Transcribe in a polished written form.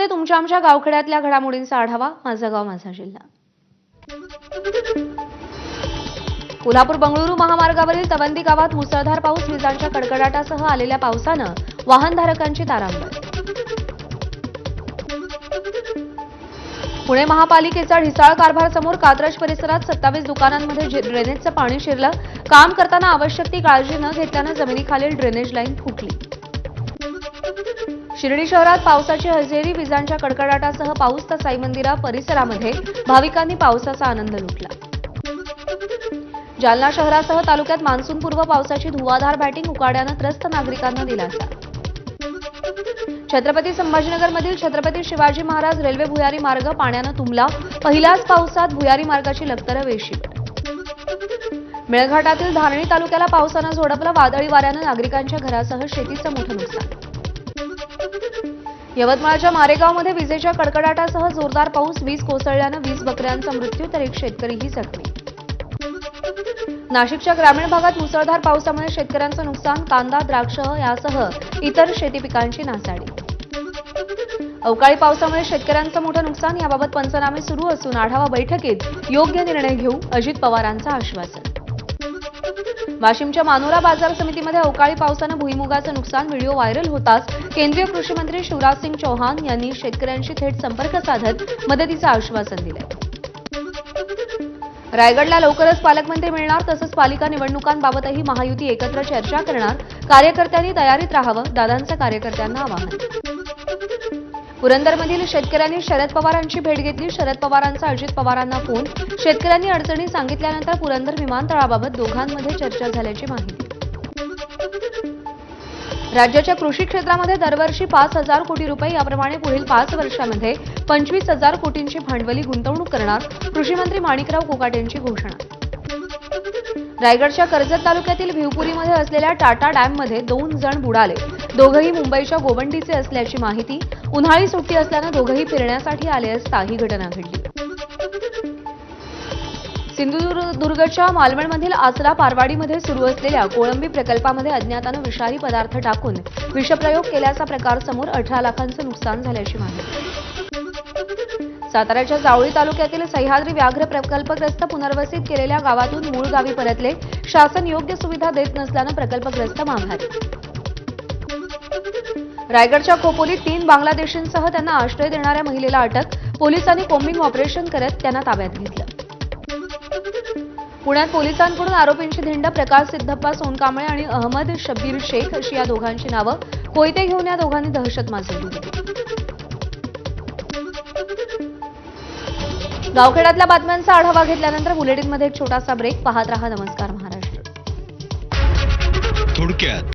बुलेटिनमध्ये तुमच्या आमच्या गावखेड्यातल्या घडामोडींचा आढावा. माझं गाव माझा जिल्हा. कोल्हापूर बंगळुरू महामार्गावरील तवंदी गावात मुसळधार पाऊस, विजांच्या कडकडाटासह आलेल्या पावसानं वाहनधारकांची तारांबळ. पुणे महापालिकेचा ढिसाळ कारभार समोर कात्रज परिसरात 27 दुकानांमध्ये ड्रेनेजचं पाणी शिरलं. काम करताना आवश्यक ती काळजी न घेतल्यानं जमिनीखालील ड्रेनेज लाईन फुटली. शिर्डी शहरात पावसाची हजेरी, विजांच्या कडकडाटासह पाऊस तर साई मंदिरा परिसरामध्ये भाविकांनी पावसाचा आनंद लुटला. जालना शहरासह तालुक्यात मान्सूनपूर्व पावसाची धुवाधार बॅटिंग, उकाड्यानं त्रस्त नागरिकांना दिलासा. छत्रपती संभाजीनगरमधील छत्रपती शिवाजी महाराज रेल्वे भुयारी मार्ग पाण्यानं तुंबला. पहिल्याच पावसात भुयारी मार्गाची लक्तरं वेशीवर. मेळघाटातील धारणी तालुक्याला पावसानं झोडपलं. वादळी वाऱ्यानं नागरिकांच्या घरासह शेतीचं मोठं नुकसान. यवतमाळच्या मारेगावमध्ये विजेच्या कडकडाटासह जोरदार पाऊस, वीज कोसळल्यानं 20 बकऱ्यांचा मृत्यू तर एक शेतकरीही जखमी. नाशिकच्या ग्रामीण भागात मुसळधार पावसामुळे शेतकऱ्यांचं नुकसान, कांदा, द्राक्ष यासह इतर शेती पिकांची नासाडी. अवकाळी पावसामुळे शेतकऱ्यांचं मोठं नुकसान, याबाबत पंचनामे सुरू असून आढावा बैठकीत योग्य निर्णय घेऊ, अजित पवारांचं आश्वासन. वाशिमच्या मानोरा बाजार समितीमध्ये अवकाळी पावसानं भुईमुगाचं नुकसान, व्हिडिओ व्हायरल होताच केंद्रीय कृषी मंत्री शिवराज सिंग चौहान यांनी शेतकऱ्यांशी थेट संपर्क साधत मदतीचं आश्वासन दिलंय. रायगडला लवकरच पालकमंत्री मिळणार, तसंच पालिका निवडणुकांबाबतही महायुती एकत्र चर्चा करणार. कार्यकर्त्यांनी तयारीत राहावं, दादांचं कार्यकर्त्यांना आवाहन. पुरंदरमधील शेतकऱ्यांनी शरद पवारांची भेट घेतली. शरद पवारांचा अजित पवारांना फोन. शेतकऱ्यांनी अडचणी सांगितल्यानंतर पुरंदर विमानतळाबाबत दोघांमध्ये चर्चा झाल्याची माहिती. राज्याच्या कृषी क्षेत्रामध्ये दरवर्षी 5,000 कोटी रुपये, याप्रमाणे पुढील 5 वर्षांमध्ये 25,000 कोटींची भांडवली गुंतवणूक करणार. कृषी मंत्री माणिकराव कोकाटेंची घोषणा. रायगडच्या कर्जत तालुक्यातील भिवपुरीमध्ये असलेल्या टाटा डॅममध्ये 2 जण बुडाले. दोघंही मुंबईच्या गोवंडीचे असल्याची माहिती. उन्हाळी सुट्टी असल्यानं दोघंही फिरण्यासाठी आले असता ही घटना घडली. सिंधुदुर्गच्या मालवणमधील आचरा पारवाडीमध्ये सुरू असलेल्या कोळंबी प्रकल्पामध्ये अज्ञातानं विषारी पदार्थ टाकून विषप्रयोग केल्याचा प्रकार समोर. 18 लाखांचं नुकसान झाल्याची माहिती. साताऱ्याच्या जावळी तालुक्यातील सह्याद्री व्याघ्र प्रकल्पग्रस्त पुनर्वसित केलेल्या गावातून मूळ गावी परतले. शासन योग्य सुविधा देत नसल्यानं प्रकल्पग्रस्त माघारी. रायगडच्या खोपोलीत 3 बांगलादेशींसह त्यांना आश्रय देणाऱ्या महिलेला अटक. पोलिसांनी कोम्बिंग ऑपरेशन करत त्यांना ताब्यात घेतलं. पुण्यात पोलिसांकडून आरोपींची धिंड. प्रकाश सिद्धप्पा सोनकांबळे आणि अहमद शब्बीर शेख अशी या दोघांची नावं. कोयते घेऊन या दोघांनी दहशत माजवली होती. गावखेड्यातल्या बातम्यांचा आढावा घेतल्यानंतर बुलेटिनमध्ये एक छोटासा ब्रेक. पाहत रहा नमस्कार महाराष्ट्र. थोडक्यात